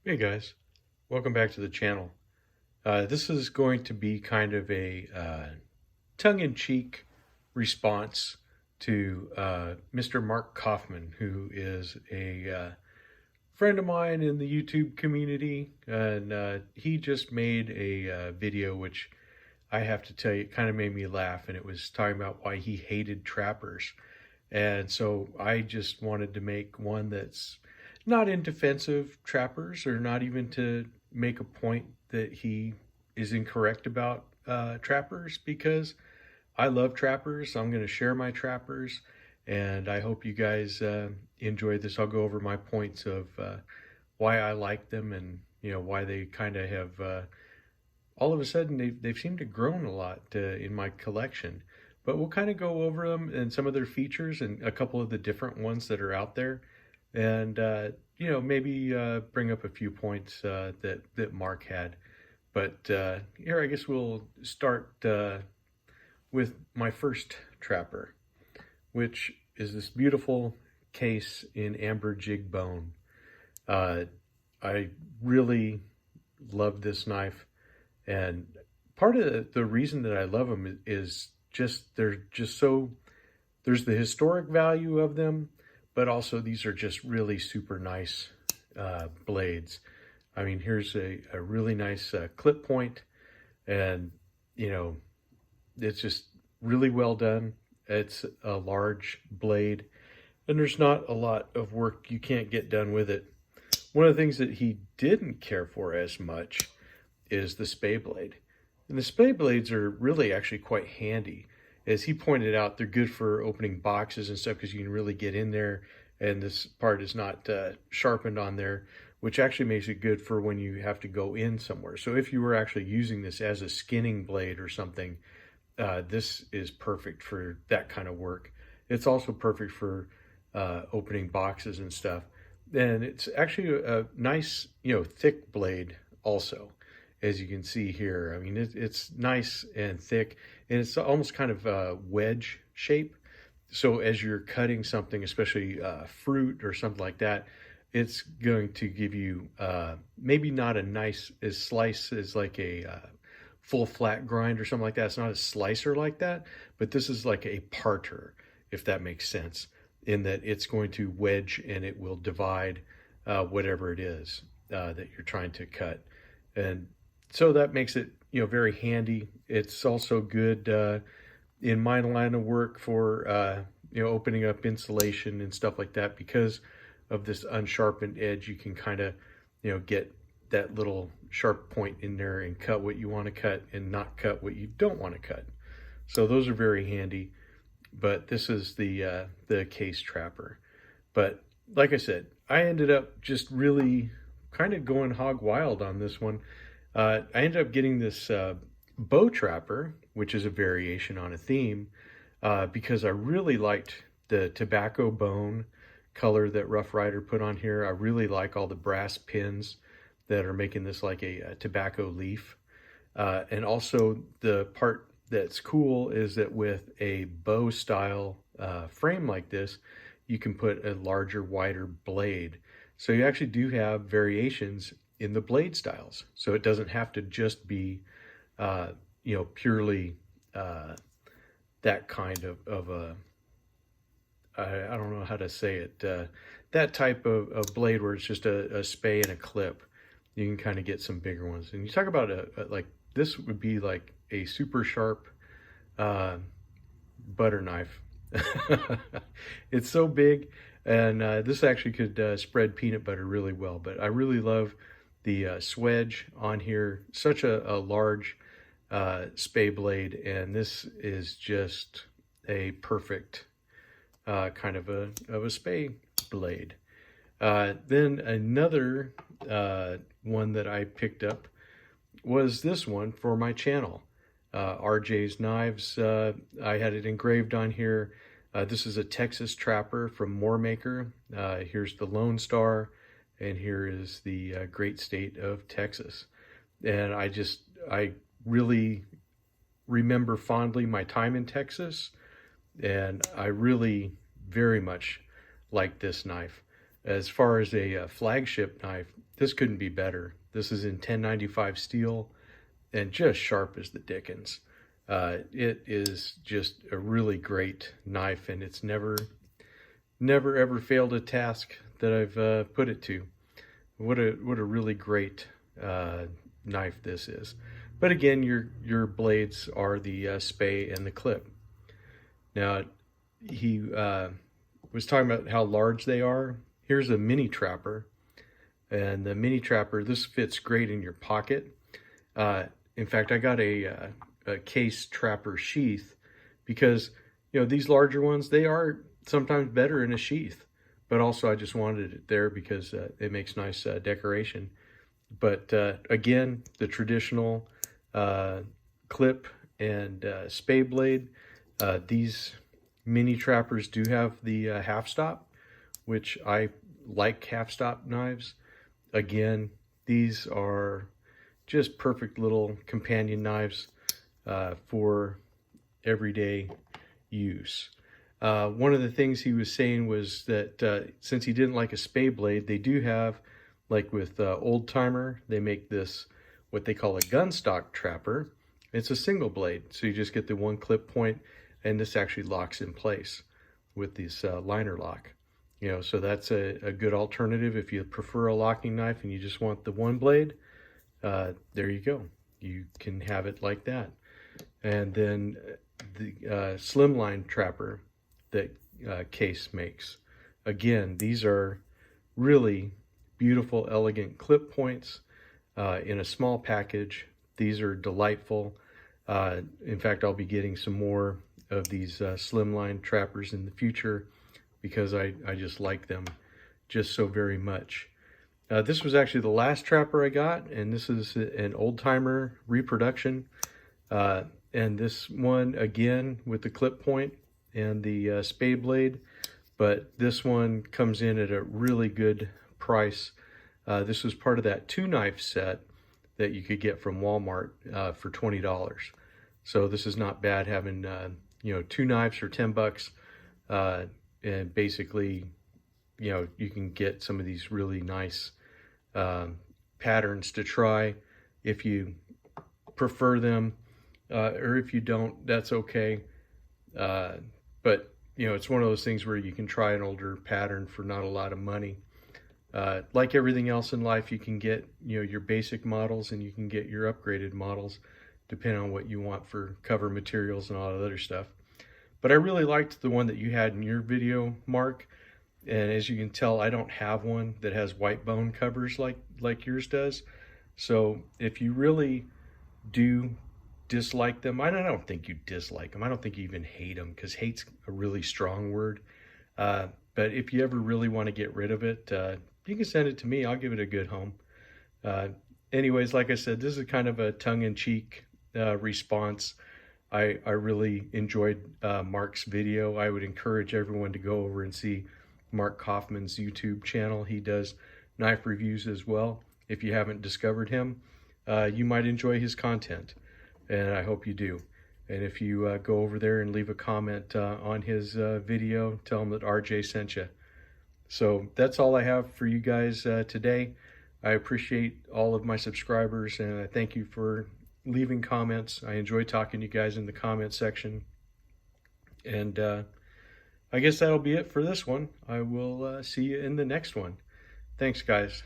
Hey guys, welcome back to the channel. This is going to be kind of a tongue-in-cheek response to Mr. Mark Coffman, who is a friend of mine in the YouTube community, and he just made a video which I have to tell you, it kind of made me laugh, and it was talking about why he hated trappers. And so I just wanted to make one that's not in defensive trappers or not even to make a point that he is incorrect about trappers, because I love trappers. I'm going to share my trappers, and I hope you guys enjoy this. I'll go over my points of why I like them, and why they kind of have all of a sudden they've seemed to grown a lot in my collection. But we'll kind of go over them and some of their features and a couple of the different ones that are out there, and maybe bring up a few points that Mark had. But here, I guess we'll start with my first trapper, which is this beautiful case in amber jig bone. I really love this knife, and part of the reason that I love them is just they're just so, there's the historic value of them, but also these are just really super nice blades. I mean, here's a really nice clip point, and it's just really well done. It's a large blade, and there's not a lot of work you can't get done with it. One of the things that he didn't care for as much is the spay blade. And the spay blades are really actually quite handy. As he pointed out, they're good for opening boxes and stuff because you can really get in there, and this part is not sharpened on there, which actually makes it good for when you have to go in somewhere. So if you were actually using this as a skinning blade or something, this is perfect for that kind of work. It's also perfect for opening boxes and stuff. And it's actually a nice, thick blade also, as you can see here. I mean, it's nice and thick, and it's almost kind of a wedge shape. So as you're cutting something, especially fruit or something like that, it's going to give you maybe not a nice as slice as like a full flat grind or something like that. It's not a slicer like that, but this is like a parter, if that makes sense, in that it's going to wedge and it will divide whatever it is that you're trying to cut. And so that makes it, very handy. It's also good in my line of work for, opening up insulation and stuff like that. Because of this unsharpened edge, you can kind of, get that little sharp point in there and cut what you want to cut and not cut what you don't want to cut. So those are very handy. But this is the case trapper. But like I said, I ended up just really kind of going hog wild on this one. I ended up getting this bow trapper, which is a variation on a theme, because I really liked the tobacco bone color that Rough Rider put on here. I really like all the brass pins that are making this like a tobacco leaf. And also the part that's cool is that with a bow style frame like this, you can put a larger, wider blade. So you actually do have variations in the blade styles. So it doesn't have to just be, purely that kind of a, I don't know how to say it, that type of blade where it's just a spay and a clip. You can kind of get some bigger ones. And you talk about like, this would be like a super sharp butter knife. It's so big, and this actually could spread peanut butter really well. But I really love the swedge on here. Such a large spay blade, and this is just a perfect kind of a spay blade. Then another one that I picked up was this one for my channel, RJ's Knives. I had it engraved on here. This is a Texas trapper from Moormaker. Here's the Lone Star, and here is the great state of Texas. And I really remember fondly my time in Texas, and I really very much like this knife. As far as a flagship knife, this couldn't be better. This is in 1095 steel and just sharp as the dickens. It is just a really great knife, and it's never ever failed a task that I've put it to. What a really great knife this is. But again, your blades are the spay and the clip. Now, he was talking about how large they are. Here's a mini trapper, and the mini trapper, this fits great in your pocket. In fact, I got a case trapper sheath because, you know, these larger ones, they are sometimes better in a sheath, but also I just wanted it there because it makes nice decoration. But again, the traditional clip and spay blade, these mini trappers do have the half stop, which I like half stop knives. Again, these are just perfect little companion knives for everyday use. One of the things he was saying was that since he didn't like a spay blade, they do have, like with Old Timer, they make this, what they call a gun stock trapper. It's a single blade, so you just get the one clip point, and this actually locks in place with this liner lock. You know, so that's a good alternative if you prefer a locking knife and you just want the one blade. There you go. You can have it like that. And then the slimline trapper that Case makes. Again, these are really beautiful, elegant clip points in a small package. These are delightful. In fact, I'll be getting some more of these slimline trappers in the future because I just like them just so very much. This was actually the last trapper I got, and this is an Old Timer reproduction. And this one, again, with the clip point and the spay blade, but this one comes in at a really good price. This was part of that 2-knife set that you could get from Walmart for $20. So this is not bad having, you know, 2 knives for $10. And basically, you know, you can get some of these really nice patterns to try if you prefer them, or if you don't, that's okay. But you know, it's one of those things where you can try an older pattern for not a lot of money. Like everything else in life, you can get, you know, your basic models and you can get your upgraded models depending on what you want for cover materials and all that other stuff. But I really liked the one that you had in your video, Mark. And as you can tell, I don't have one that has white bone covers like yours does. So if you really do dislike them, I don't think you dislike them. I don't think you even hate them, because hate's a really strong word. But if you ever really want to get rid of it, you can send it to me. I'll give it a good home. Anyways, like I said, this is kind of a tongue-in-cheek response. I really enjoyed Mark's video. I would encourage everyone to go over and see Mark Coffman's YouTube channel. He does knife reviews as well. If you haven't discovered him, you might enjoy his content, and I hope you do. And if you go over there and leave a comment on his video, tell him that RJ sent you. So that's all I have for you guys today. I appreciate all of my subscribers, and I thank you for leaving comments. I enjoy talking to you guys in the comment section. And I guess that'll be it for this one. I will see you in the next one. Thanks, guys.